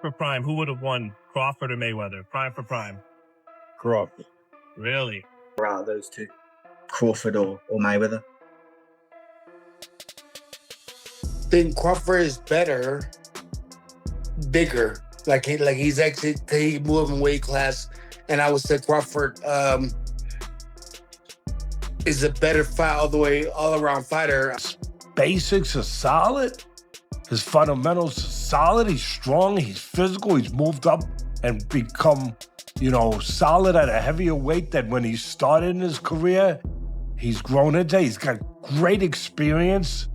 for prime, who would have won, Crawford or Mayweather? Prime for prime. Crawford. Really? Out of those two, Crawford or Mayweather. I think Crawford is better, bigger. Like he's actually he moved in weight class, and I would say Crawford is a better fight all around fighter. Basics are solid. His fundamentals are solid. He's strong. He's physical. He's moved up and become, solid at a heavier weight than when he started in his career. He's grown into. He's got great experience.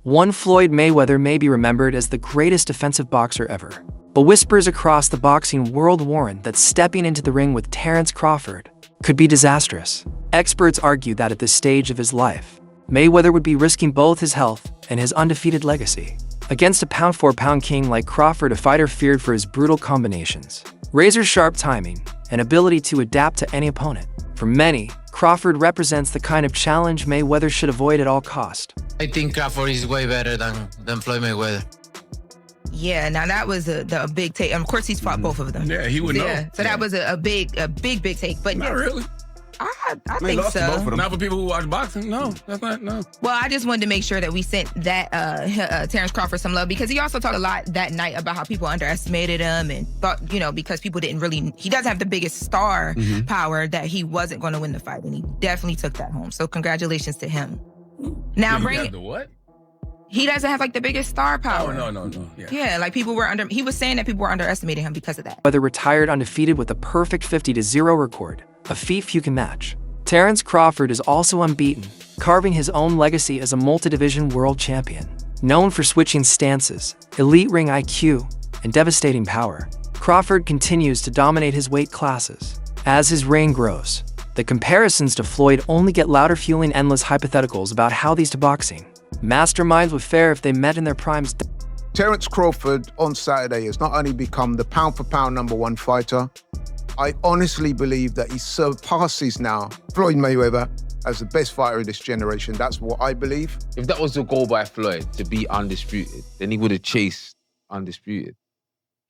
One Floyd Mayweather may be remembered as the greatest defensive boxer ever, but whispers across the boxing world warn that stepping into the ring with Terence Crawford could be disastrous. Experts argue that at this stage of his life, Mayweather would be risking both his health and his undefeated legacy. Against a pound-for-pound king like Crawford, a fighter feared for his brutal combinations, razor-sharp timing, and ability to adapt to any opponent. For many, Crawford represents the kind of challenge Mayweather should avoid at all cost. I think Crawford is way better than Floyd Mayweather. Yeah, now that was a big take. And of course, he's fought both of them. Yeah, he would know. Yeah, so that was a big take. But Not really. I think lost to both of so. them. Not for people who watch boxing. No, that's not. No. Well, I just wanted to make sure that we sent that Terence Crawford some love, because he also talked a lot that night about how people underestimated him and thought, because people didn't really. He doesn't have the biggest star power, that he wasn't going to win the fight, and he definitely took that home. So congratulations to him. Now He the what? He doesn't have the biggest star power. Oh, no. Yeah, people were he was saying that people were underestimating him because of that. Mayweather retired undefeated with a perfect 50-0 record, a feat few can match. Terence Crawford is also unbeaten, carving his own legacy as a multi-division world champion. Known for switching stances, elite ring IQ, and devastating power, Crawford continues to dominate his weight classes. As his reign grows, the comparisons to Floyd only get louder, fueling endless hypotheticals about how these two boxing masterminds would fare if they met in their primes. Terence Crawford on Saturday has not only become the pound-for-pound #1 fighter, I honestly believe that he surpasses now Floyd Mayweather as the best fighter of this generation. That's what I believe. If that was the goal by Floyd, to be undisputed, then he would have chased undisputed.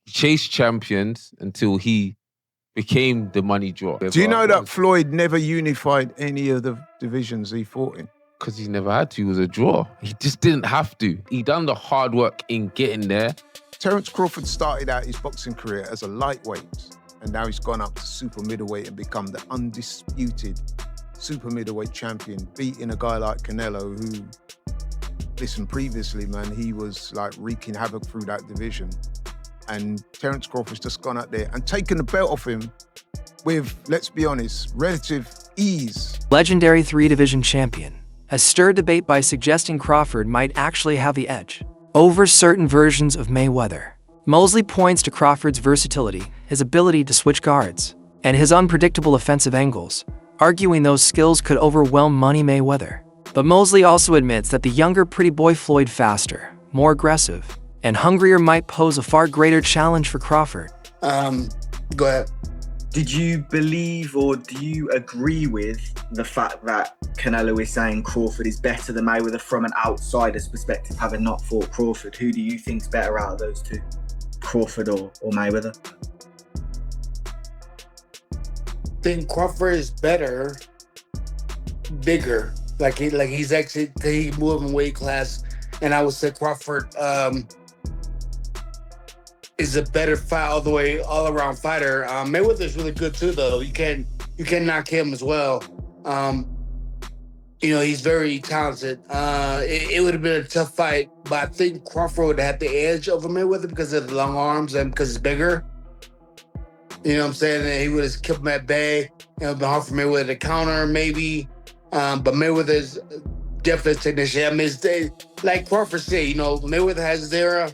He chased champions until he became the money draw. Do you know that Floyd never unified any of the divisions he fought in? Because he never had to. He was a draw. He just didn't have to. He done the hard work in getting there. Terence Crawford started out his boxing career as a lightweight, and now he's gone up to super middleweight and become the undisputed super middleweight champion, beating a guy like Canelo who, listen, previously, man, he was wreaking havoc through that division. And Terence Crawford's just gone out there and taken the belt off him with, let's be honest, relative ease. Legendary 3-division champion has stirred debate by suggesting Crawford might actually have the edge over certain versions of Mayweather. Mosley points to Crawford's versatility, his ability to switch guards, and his unpredictable offensive angles, arguing those skills could overwhelm Money Mayweather. But Mosley also admits that the younger pretty boy Floyd, faster, more aggressive, and hungrier, might pose a far greater challenge for Crawford. Go ahead. Did you believe or do you agree with the fact that Canelo is saying Crawford is better than Mayweather from an outsider's perspective, having not fought Crawford? Who do you think's better out of those two, Crawford or Mayweather? I think Crawford is better, bigger. He's actually he moved in weight class, and I would say Crawford is a better fight all around fighter. Mayweather's really good too, though. You can knock him as well. He's very talented. It would have been a tough fight, but I think Crawford would have had the edge over Mayweather because of the long arms and because he's bigger. You know what I'm saying? And he would have kept him at bay. It would have been hard for Mayweather to counter, maybe. But Mayweather's definitely a technician. I mean, like Crawford said, Mayweather has his era,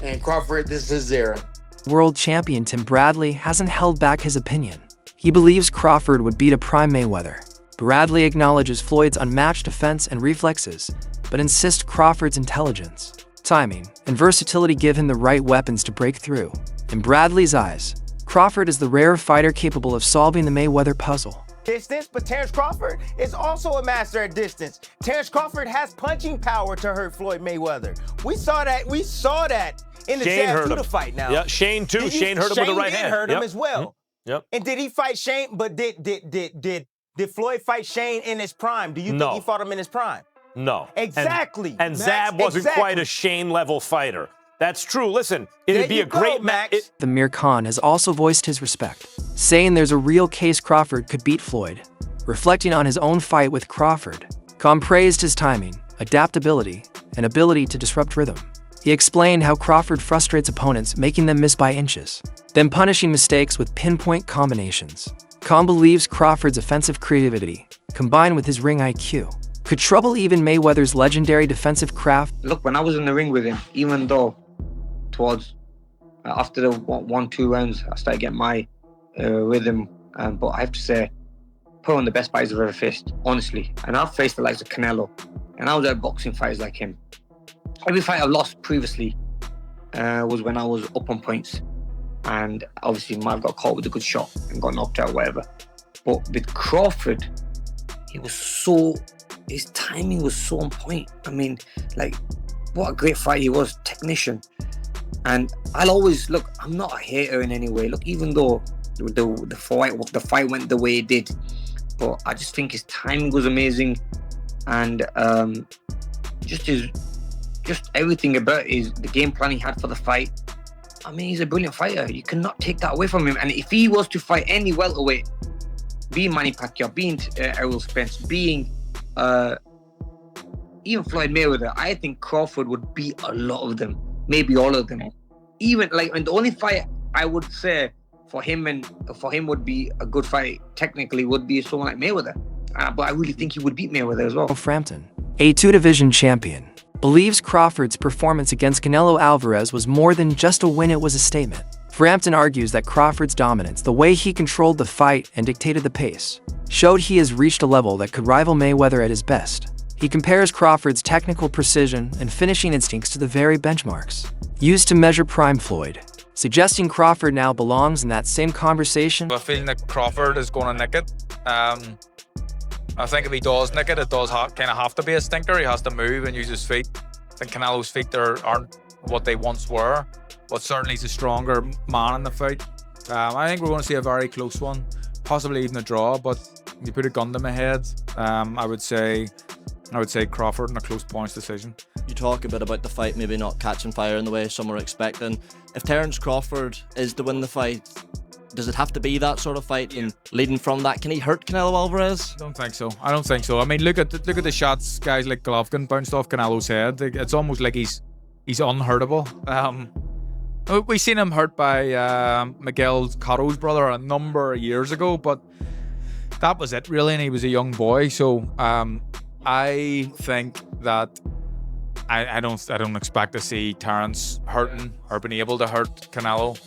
and Crawford, this is his era. World champion Tim Bradley hasn't held back his opinion. He believes Crawford would beat a prime Mayweather. Bradley acknowledges Floyd's unmatched defense and reflexes, but insists Crawford's intelligence, timing, and versatility give him the right weapons to break through. In Bradley's eyes, Crawford is the rare fighter capable of solving the Mayweather puzzle. Distance, but Terence Crawford is also a master at distance. Terence Crawford has punching power to hurt Floyd Mayweather. We saw that in the Shane jab hurt to him. the fight now. Yeah, Shane too. Shane hurt him with the right hand. Shane did hurt him as well. Mm-hmm. Yep. And did he fight Shane? But did Floyd fight Shane in his prime? Do you think he fought him in his prime? No. Exactly. And Max, Zab wasn't quite a Shane-level fighter. That's true. Listen, it'd be a great match. The Amir Khan has also voiced his respect, saying there's a real case Crawford could beat Floyd. Reflecting on his own fight with Crawford, Khan praised his timing, adaptability, and ability to disrupt rhythm. He explained how Crawford frustrates opponents, making them miss by inches, then punishing mistakes with pinpoint combinations. Khan believes Crawford's offensive creativity, combined with his ring IQ, could trouble even Mayweather's legendary defensive craft. Look, when I was in the ring with him, even though towards after the 1-2 rounds, I started getting my rhythm, but I have to say, put on the best fights I've ever faced, honestly. And I've faced the likes of Canelo, and I was at boxing fights like him. Every fight I've lost previously was when I was up on points, and obviously might have got caught with a good shot and got knocked out or whatever. But with Crawford, his timing was so on point. I mean, like, what a great fight he was, technician. And I'll always, look, I'm not a hater in any way. Look, even though the fight went the way it did, but I just think his timing was amazing, and just everything about the game plan he had for the fight. I mean, he's a brilliant fighter. You cannot take that away from him. And if he was to fight any welterweight, being Manny Pacquiao, being Errol Spence, being even Floyd Mayweather, I think Crawford would beat a lot of them, maybe all of them. Even and the only fight I would say for him would be a good fight technically would be someone like Mayweather. But I really think he would beat Mayweather as well. Frampton, a two-division champion, believes Crawford's performance against Canelo Alvarez was more than just a win, it was a statement. Frampton argues that Crawford's dominance, the way he controlled the fight and dictated the pace, showed he has reached a level that could rival Mayweather at his best. He compares Crawford's technical precision and finishing instincts to the very benchmarks used to measure prime Floyd, suggesting Crawford now belongs in that same conversation. I feel that Crawford is going to nick it. I think if he does nick it, it does kind of have to be a stinker. He has to move and use his feet. I think Canelo's feet aren't what they once were, but certainly he's a stronger man in the fight. I think we're going to see a very close one, possibly even a draw, but if you put a gun to my head, I would say Crawford in a close points decision. You talk a bit about the fight maybe not catching fire in the way some were expecting. If Terence Crawford is to win the fight, does it have to be that sort of fight? And leading from that, can he hurt Canelo Alvarez? I don't think so. I mean, look at the shots guys like Golovkin bounced off Canelo's head. It's almost like he's unhurtable. We seen him hurt by Miguel Cotto's brother a number of years ago, but that was it really, and he was a young boy. So I think that I don't expect to see Terence hurting or being able to hurt Canelo.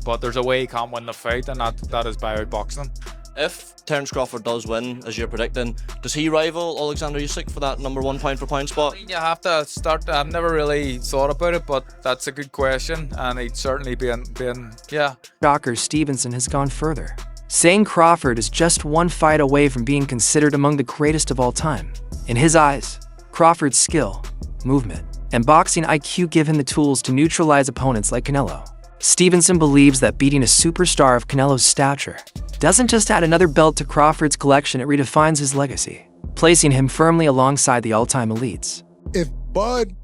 But there's a way he can't win the fight, and that is by outboxing him. If Terence Crawford does win, as you're predicting, does he rival Alexander Usyk for that #1 pound-for-pound spot? You have to start. I've never really thought about it, but that's a good question, and he'd certainly been yeah. Shocker Stevenson has gone further, saying Crawford is just one fight away from being considered among the greatest of all time. In his eyes, Crawford's skill, movement, and boxing IQ give him the tools to neutralize opponents like Canelo. Stevenson believes that beating a superstar of Canelo's stature doesn't just add another belt to Crawford's collection, it redefines his legacy, placing him firmly alongside the all-time elites. If Bud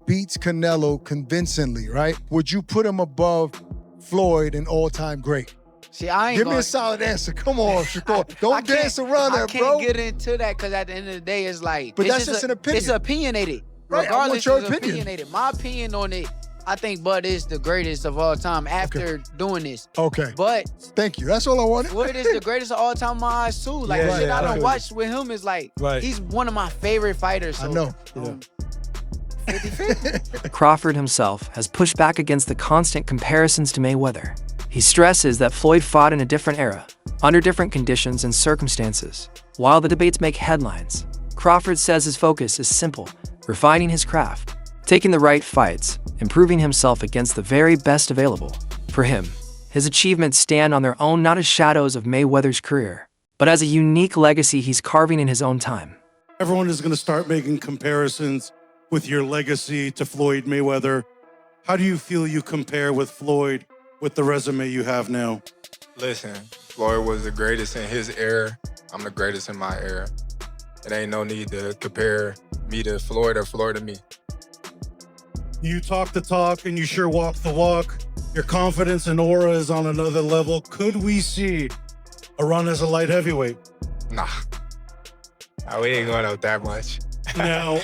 beats Canelo convincingly, right, would you put him above Floyd, an all-time great? See, I ain't Give me a solid answer. Come on, Shakur. Don't dance around that, bro. I can't get into that because at the end of the day, it's like... But that's just an opinion. It's opinionated. Right, I want your opinion. Opinionated. My opinion on it, I think Bud is the greatest of all time after doing this. Okay. But thank you. That's all I wanted. Floyd is the greatest of all time in my eyes too. Like the shit I don't watch with him is like he's one of my favorite fighters. So, I know. 50-50. Crawford himself has pushed back against the constant comparisons to Mayweather. He stresses that Floyd fought in a different era, under different conditions and circumstances. While the debates make headlines, Crawford says his focus is simple: refining his craft, taking the right fights, improving himself against the very best available. For him, his achievements stand on their own not as shadows of Mayweather's career, but as a unique legacy he's carving in his own time. Everyone is going to start making comparisons with your legacy to Floyd Mayweather. How do you feel you compare with Floyd with the resume you have now? Listen, Floyd was the greatest in his era. I'm the greatest in my era. It ain't no need to compare me to Floyd or Floyd to me. You talk the talk and you sure walk the walk. Your confidence and aura is on another level. Could we see a run as a light heavyweight? Nah. We ain't going up that much. Now,